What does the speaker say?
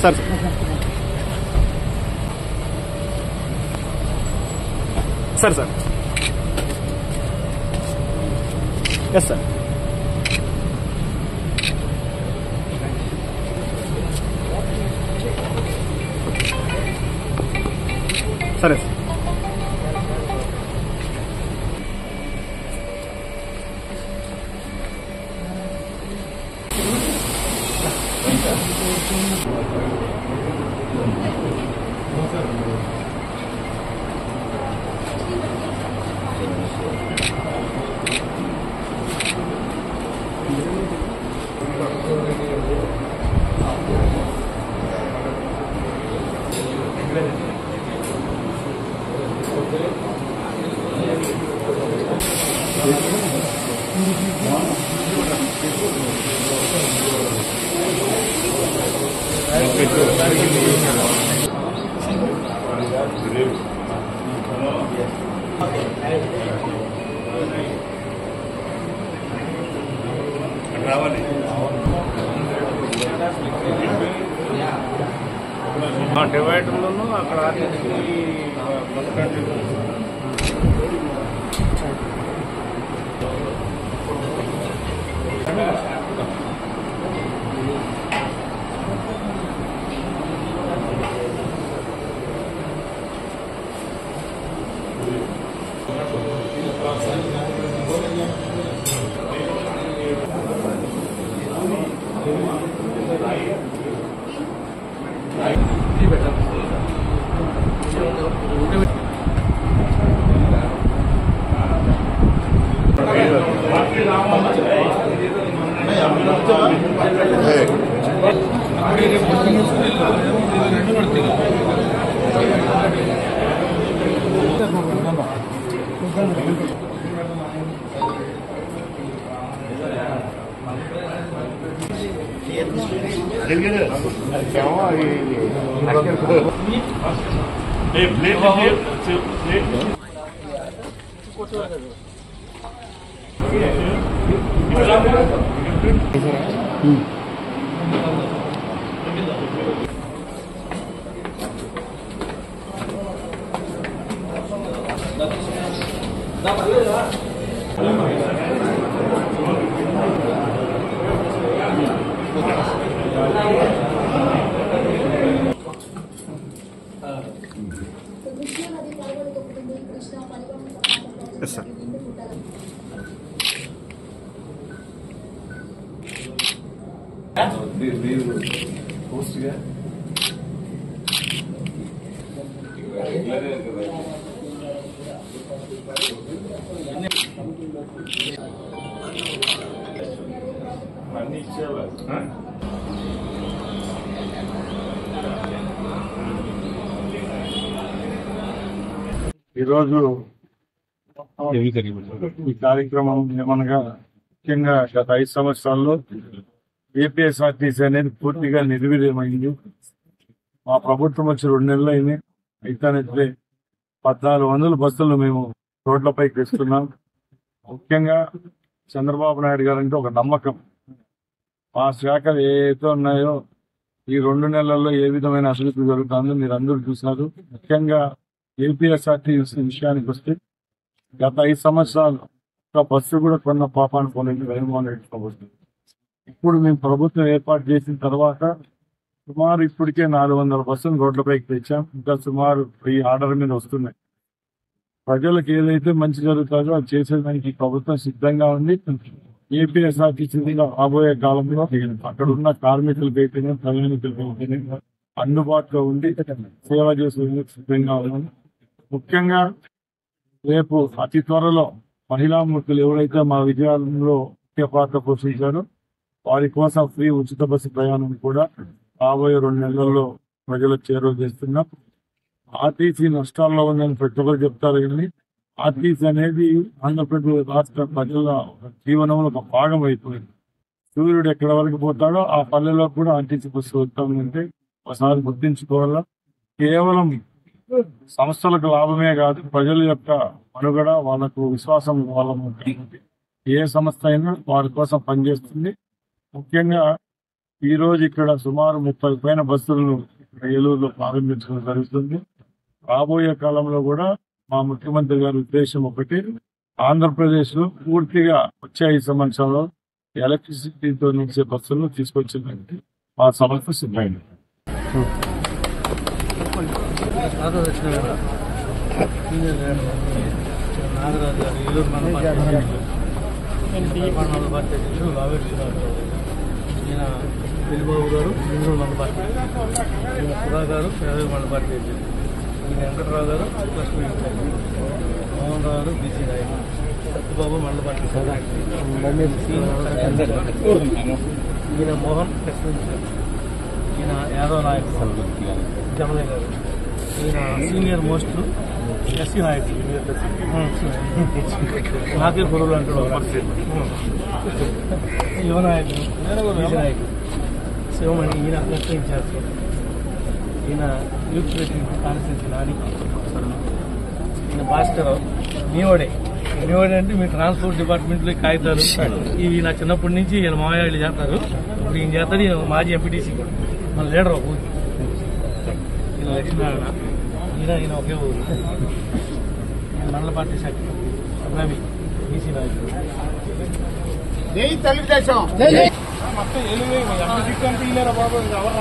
Sir sir sir yes sir సరే sir డివైడర్లను అక్కడ Yes, sir. ఈరోజు ఈ కార్యక్రమం ఏమనగా ముఖ్యంగా గత 5 సంవత్సరాల్లో ఏపీఎస్ఆర్టీసీ అనేది పూర్తిగా నిర్వీర్యమైంది. మా ప్రభుత్వం వచ్చి 2 నెలలు అయింది. అయితే 1400 బస్సులు మేము రోడ్లపైకి తెస్తున్నాం. ముఖ్యంగా చంద్రబాబు నాయుడు గారు అంటే ఒక నమ్మకం. మా శాఖలు ఏవైతే ఉన్నాయో ఈ 2 నెలల్లో ఏ విధమైన అభివృద్ధి జరుగుతుందో మీరు అందరూ చూశారు. ముఖ్యంగా ఏపీఎస్ఆర్టీసీ విషయానికి వస్తే గత 5 సంవత్సరాలు ఒక బస్సు కూడా కొన్న పాపాన్ని పోలేదు జగన్మోహన్ రెడ్డి ప్రభుత్వం. ఇప్పుడు మేము ప్రభుత్వం ఏర్పాటు చేసిన తర్వాత సుమారు ఇప్పటికే 400 బస్సులు రోడ్లపైకి తెచ్చాం. ఇంకా సుమారు 1000 ఆర్డర్ మీద వస్తున్నాయి. ప్రజలకు ఏదైతే మంచి జరుగుతుందో అది చేసేదానికి ప్రభుత్వం సిద్ధంగా ఉంది. ఏపీఎస్ఆర్టీసీ రాబోయే కాలంలో అక్కడ ఉన్న కార్మికులకైతేనే ప్రయాణికులకైతేనే అందుబాటులో ఉండి సేవ చేసేందుకు సిద్ధంగా ఉన్నాం. ముఖ్యంగా రేపు అతి త్వరలో మహిళా మూర్తులు ఎవరైతే మా విజయాలలో ముఖ్య పాత్ర పోషించారో వారి కోసం ఫ్రీ ఉచిత బస్సు ప్రయాణం కూడా రాబోయే 2 నెలల్లో ప్రజలకు చేరువ చేస్తున్నాం. ఆర్టీసీ నష్టాల్లో ఉందని ప్రతి ఒక్కరు చెప్తారు కానీ ఆర్టీసీ అనేది ఆంధ్రప్రదేశ్ రాష్ట్ర ప్రజల జీవనంలో ఒక భాగం అయిపోయింది. సూర్యుడు ఎక్కడ వరకు పోతాడో ఆ పల్లెలో కూడా ఆర్టీసీ బస్సు వస్తుందంటే ఒకసారి గుర్తించుకోవాలా. కేవలం సంస్థలకు లాభమే కాదు, ప్రజల యొక్క మనుగడ, వాళ్ళకు విశ్వాసం వాళ్ళ ఏ సంస్థ అయినా వారి కోసం పనిచేస్తుంది. ముఖ్యంగా ఈ రోజు ఇక్కడ సుమారు 30 పైన బస్సులను ఏలూరులో ప్రారంభించడం జరుగుతుంది. రాబోయే కాలంలో కూడా మా ముఖ్యమంత్రి గారి ఉద్దేశం ఒకటి, ఆంధ్రప్రదేశ్ లో పూర్తిగా వచ్చే 5 సంవత్సరాల్లో ఎలక్ట్రిసిటీతో నడిచే బస్సులను తీసుకొచ్చిందంటే మా సంస్థ సిద్ధమైంది. నాగరాజు గారు ఏలూరు మండల పార్టీ అధ్యక్షుడు లావేశ్వరరావు, ఈయన పెళ్లిబాబు గారు నెల్లూరు మండల పార్టీ, ఈయన సుధా గారు పేదల మండల పార్టీ అధ్యక్షుడు, ఈయన వెంకటరావు గారు ప్లస్ మోహన్ రావు గారు బీసీ నాయకుడు, సత్యబాబు మండల పార్టీ ఈయన మోహన్ ప్రెసిడెంట్, ఈయన యాదవ్ నాయకుడు జమలయ్య గారు, ఈయన సీనియర్ మోస్ట్ ఎస్సీ నాయకుడు నాకే పొరువులు అంటాడు యువ నాయకుడు బీసీ నాయకుడు శివమణి, ఈయన లెఫ్ట్ ఇన్ఛార్జ్, ఈయన యూత్ ప్రెసిడెంట్ కాన్స్టిట్యూన్సీ నాని, ఈయన భాస్కర్ మీవాడే అంటే మీ ట్రాన్స్పోర్ట్ డిపార్ట్మెంట్లో కాగితాలు ఇవి నా చిన్నప్పటి నుంచి ఈయన మామయ్య చేస్తారు. ఇప్పుడు ఈయన చేస్తారు, ఈయన మాజీ ఎంపీటీసీ మన లీడర్ ఒక ఊరు, ఈయన లక్ష్మీనారాయణ, ఈయన ఒకే ఊరు, మండల పార్టీ శాఖ రవి బీసీ నాయకుడు. మొత్తం 7 బాబు ఎవరు